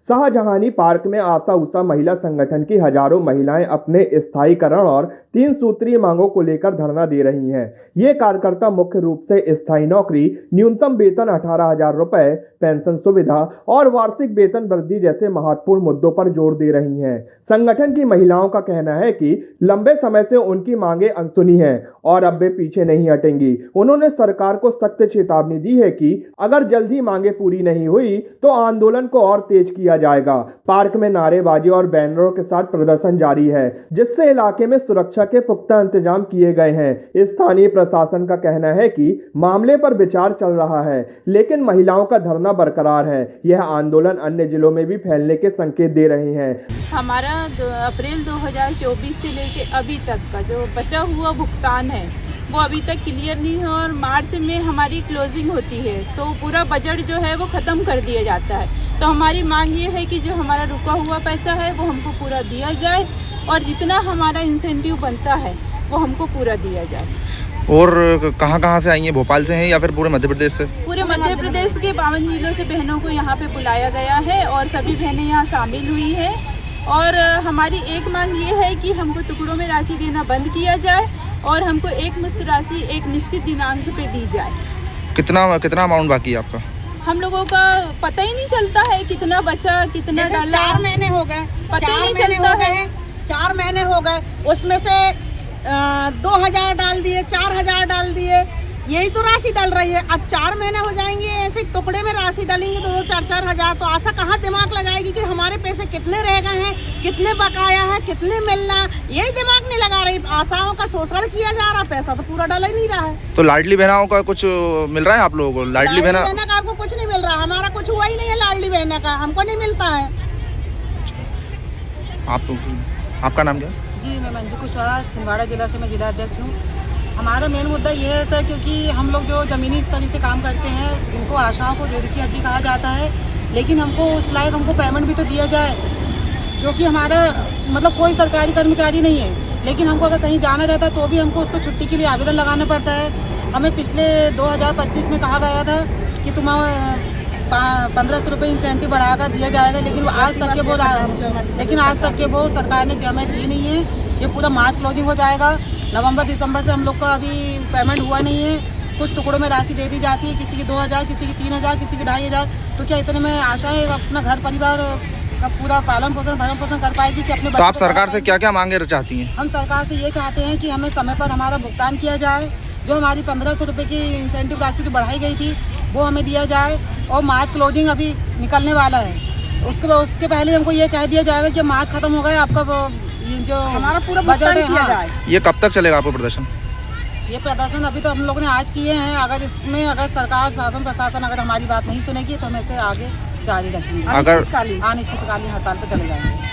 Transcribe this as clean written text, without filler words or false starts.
Shahjahani park में आशा उषा महिला संगठन की हजारों महिलाएं अपने स्थायीकरण और 3 सूत्रीय मांगों को लेकर धरना दे रही हैं। ये कार्यकर्ता मुख्य रूप से स्थायी नौकरी, न्यूनतम वेतन 18,000 रुपए, पेंशन सुविधा और वार्षिक वेतन वृद्धि जैसे महत्वपूर्ण मुद्दों पर जोर दे रही हैं। संगठन की महिलाओं का कहना है कि लंबे समय से उनकी मांगें अनसुनी हैं और अब वे पीछे नहीं हटेंगी। उन्होंने सरकार को सख्त चेतावनी दी है कि अगर जल्द ही मांगें पूरी नहीं हुई तो आंदोलन को और तेज किया जाएगा। पार्क में नारेबाजी और बैनरों के साथ प्रदर्शन जारी है, जिससे इलाके में सुरक्षा के पुख्ता इंतजाम किए गए हैं। स्थानीय प्रशासन का कहना है कि मामले पर विचार चल रहा है, लेकिन महिलाओं का धरना बरकरार है। यह आंदोलन अन्य जिलों में भी फैलने के संकेत दे रहे हैं। हमारा अप्रैल 2024 से लेकर अभी तक का जो बचा हुआ भुगतान है वो अभी तक क्लियर नहीं है और मार्च में हमारी क्लोजिंग होती है तो पूरा बजट जो है वो ख़त्म कर दिया जाता है। तो हमारी मांग ये है कि जो हमारा रुका हुआ पैसा है वो हमको पूरा दिया जाए और जितना हमारा इंसेंटिव बनता है वो हमको पूरा दिया जाए। और कहाँ से आई हैं? भोपाल से हैं या फिर पूरे मध्य प्रदेश से? पूरे मध्य प्रदेश के 52 जिलों से बहनों को यहाँ पे बुलाया गया है और सभी बहनें यहाँ शामिल हुई हैं। और हमारी एक मांग ये है कि हमको टुकड़ों में राशि देना बंद किया जाए और हमको एक मुश्त राशि एक निश्चित दिनांक पे दी जाए। कितना अमाउंट बाकी है आपका? हम लोगों का पता ही नहीं चलता है कितना बचा कितना डाला। 4 महीने हो गए, पता ही नहीं चलता है। 4 महीने हो गए, उसमें से 2,000 डाल दिए, 4,000 डाल दिए, यही तो राशि डल रही है। अब 4 महीने हो जाएंगे ऐसे टुकड़े में राशि डालेंगे तो 2-4 हज़ार, तो आशा कहाँ दिमाग लगाएगी कि हमारे पैसे कितने रह गए हैं, कितने बकाया है, कितने मिलना, यही दिमाग नहीं लगा रही। आशाओं का शोषण किया जा रहा, पैसा तो पूरा डाला ही नहीं रहा है। तो लाडली बहनाओं का कुछ मिल रहा है आप लोगों को? लाडली बहना का आपको कुछ नहीं मिल रहा, हमारा कुछ हुआ ही नहीं है। लाडली बहना का हमको नहीं मिलता है। आपका नाम क्या? जी, मैं मंजू कुशवाहा, छिंदवाड़ा जिला से मैं जिला अध्यक्ष हूँ। हमारा मेन मुद्दा ये है सर, क्योंकि हम लोग जो ज़मीनी स्तर से काम करते हैं, जिनको आशाओं को रीढ़ की हड्डी कहा जाता है, लेकिन हमको उस लायक हमको पेमेंट भी तो दिया जाए, जो कि हमारा मतलब कोई सरकारी कर्मचारी नहीं है। लेकिन हमको अगर कहीं जाना रहता है तो भी हमको उसको छुट्टी के लिए आवेदन लगाना पड़ता है। हमें पिछले 2025 में कहा गया था कि तुम्हें 1,500 रुपये इंसेंटिव बढ़ाकर दिया जाएगा, लेकिन आज तक के वो सरकार ने हमें दी नहीं है। ये पूरा मार्च क्लोजिंग हो जाएगा। नवंबर दिसंबर से हम लोग का अभी पेमेंट हुआ नहीं है। कुछ टुकड़ों में राशि दे दी जाती है, किसी की 2,000, किसी की 3,000, किसी की 2,500। तो क्या इतने में आशाएं अपना घर परिवार का पूरा पालन पोषण कर पाएगी कि अपने? तो आप सरकार से क्या क्या मांगे चाहती हैं? हम सरकार से ये चाहते हैं कि हमें समय पर हमारा भुगतान किया जाए। जो हमारी 1,500 रुपये की इंसेंटिव राशि जो बढ़ाई गई थी वो हमें दिया जाए। और मार्च क्लोजिंग अभी निकलने वाला है, उसके पहले हमको ये कह दिया जाएगा कि मार्च खत्म हो गया, आपका जो हमारा पूरा बजट किया जाए। ये कब तक चलेगा आपको प्रदर्शन? ये प्रदर्शन अभी तो हम लोगों ने आज किए हैं। अगर इसमें सरकार, शासन, प्रशासन अगर हमारी बात नहीं सुनेगी तो हम ऐसे आगे जारी रखेंगे। अगर अनिश्चितकालीन हड़ताल पर चले जाएंगे।